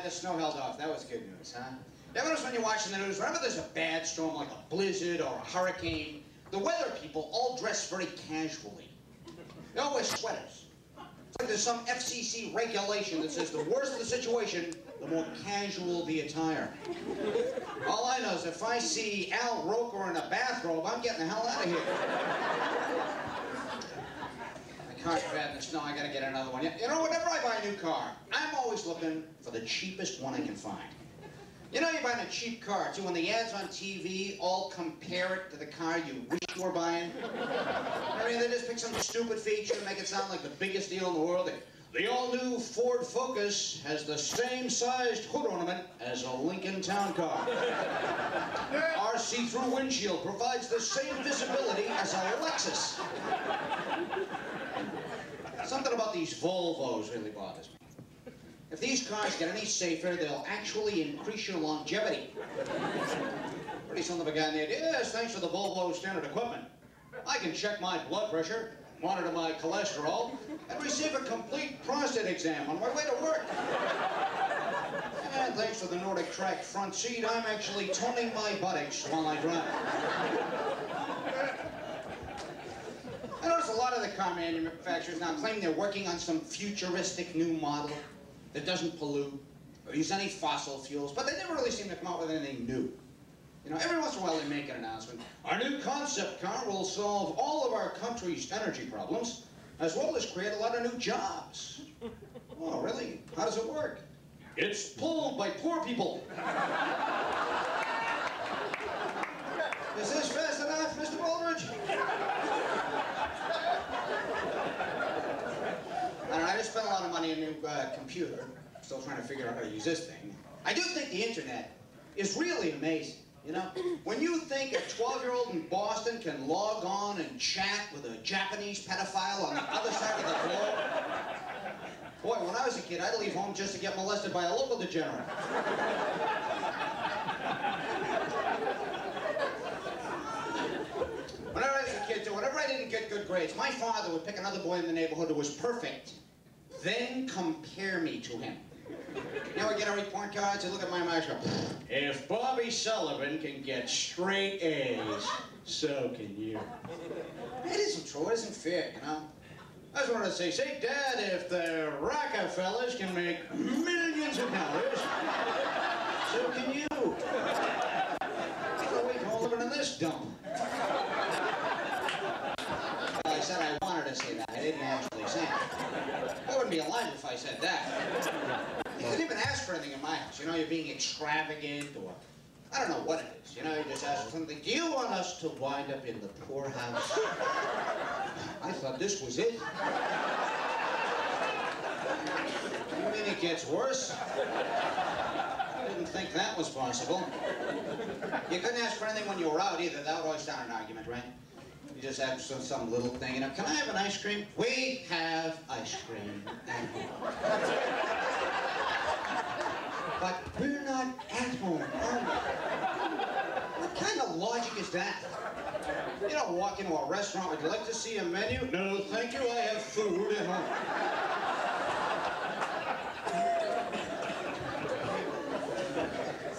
the snow held off. That was good news, huh? You ever notice when you're watching the news, whenever there's a bad storm like a blizzard or a hurricane, the weather people all dress very casually. They all wear sweaters. It's like there's some FCC regulation that says the worse the situation, the more casual the attire. All I know is if I see Al Roker in a bathrobe, I'm getting the hell out of here. My car's bad in the snow, I gotta get another one. You know, whenever I buy a new car, I'm always looking for the cheapest one I can find. You know, you're buying a cheap car, too, when the ads on TV all compare it to the car you wish you were buying. I mean, they just pick some stupid feature and make it sound like the biggest deal in the world. The all-new Ford Focus has the same sized hood ornament as a Lincoln Town Car. Our see-through windshield provides the same visibility as a Lexus. Something about these Volvos really bothers me. If these cars get any safer, they'll actually increase your longevity. Pretty soon they'll be guy in the yes, thanks for the Volvo standard equipment. I can check my blood pressure, monitor my cholesterol, and receive a complete prostate exam on my way to work. And thanks to the Nordic Track front seat, I'm actually toning my buttocks while I drive. I notice a lot of the car manufacturers now claim they're working on some futuristic new model that doesn't pollute or use any fossil fuels, but they never really seem to come out with anything new. You know, every once in a while they make an announcement. Our new concept car will solve all of our country's energy problems, as well as create a lot of new jobs. Oh, really? How does it work? It's pulled by poor people. Is this fast enough, Mr. Baldridge? I just spent a lot of money on a new computer. Still trying to figure out how to use this thing. I do think the internet is really amazing. You know, when you think a 12-year-old in Boston can log on and chat with a Japanese pedophile on the other side of the globe. Boy, when I was a kid, I'd leave home just to get molested by a local degenerate. Whenever I was a kid, too, whenever I didn't get good grades, my father would pick another boy in the neighborhood who was perfect, then compare me to him. You know, I get our report cards and look at my marks and go, if Bobby Sullivan can get straight A's, so can you. It isn't true, it isn't fair, you know? I just wanted to say, Dad, if the Rockefellers can make millions of dollars, so can you. So we all living in this dump. Well, I said I wanted to say that. I didn't actually say it. I wouldn't be alive if I said that. You didn't even ask for anything in my house. You know, you're being extravagant or I don't know what it is. You know, you just ask for something. Do you want us to wind up in the poorhouse? I thought this was it. You mean it gets worse? I didn't think that was possible. You couldn't ask for anything when you were out either. That would always start an argument, right? You just have some little thing, you know, can I have an ice cream? We have ice cream. But we're not at home, are we? What kind of logic is that? You don't walk into a restaurant, would you like to see a menu? No, thank you, I have food at home.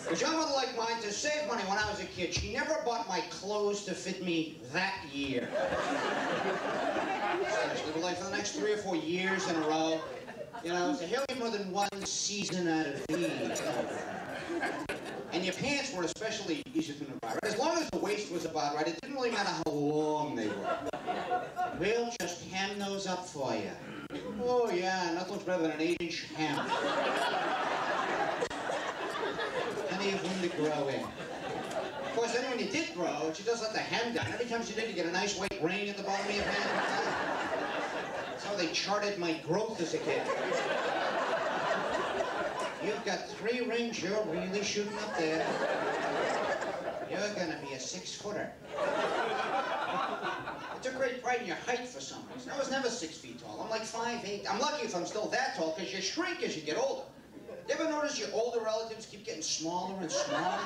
A young mother like mine, to save money when I was a kid, she never bought my clothes to fit me that year. So live a life for the next 3 or 4 years in a row. You know, so he'll get more than one season out of these. And your pants were especially easy to buy, right? As long as the waist was about right, it didn't really matter how long they were. We'll just hem those up for you. Oh, yeah, nothing's better than an 8-inch hem. Plenty of room to grow in. Of course, then when you did grow, she does let the hem down. Every time she did, you get a nice white ring at the bottom of your hand. That's how they charted my growth as a kid. You've got 3 rings, you're really shooting up there. You're gonna be a 6-footer. I took great pride in your height for some reason. I was never 6 feet tall. I'm like 5'8". I'm lucky if I'm still that tall, because you shrink as you get older. You ever notice your older relatives keep getting smaller and smaller?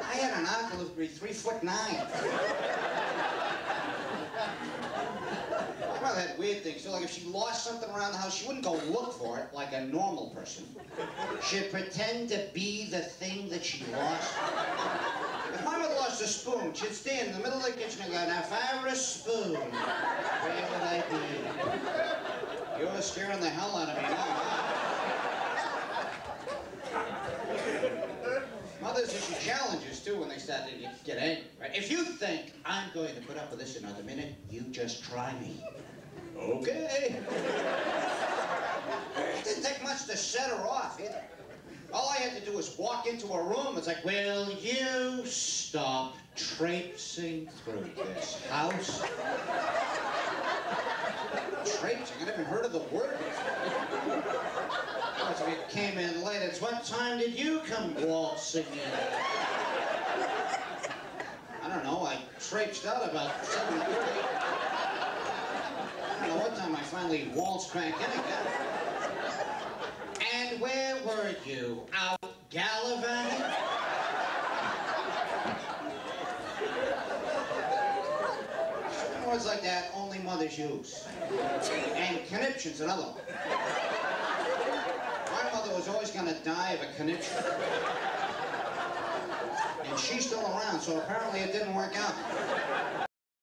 I had an uncle who was 3'9". Well, mother had weird things too. Like if she lost something around the house, she wouldn't go look for it like a normal person. She'd pretend to be the thing that she lost. If my mother lost a spoon, she'd stand in the middle of the kitchen and go, now if I were a spoon, where would I be? You're scaring the hell out of me now. Mothers issue challenges too when they start to get angry, right? If you think I'm going to put up with this another minute, you just try me. Okay. It didn't take much to set her off either. All I had to do was walk into a room. It's like, will you stop traipsing through this house? Traipsing? I never heard of the word before. If you came in late, it's what time did you come waltzing in? I don't know, I traipsed out about 7:30. I don't know what time I finally waltzed back in again. And where were you? Out gallivanting? Certain words like that only mothers use. And conniption's another one. My mother was always going to die of a conniption. And she's still around, so apparently it didn't work out.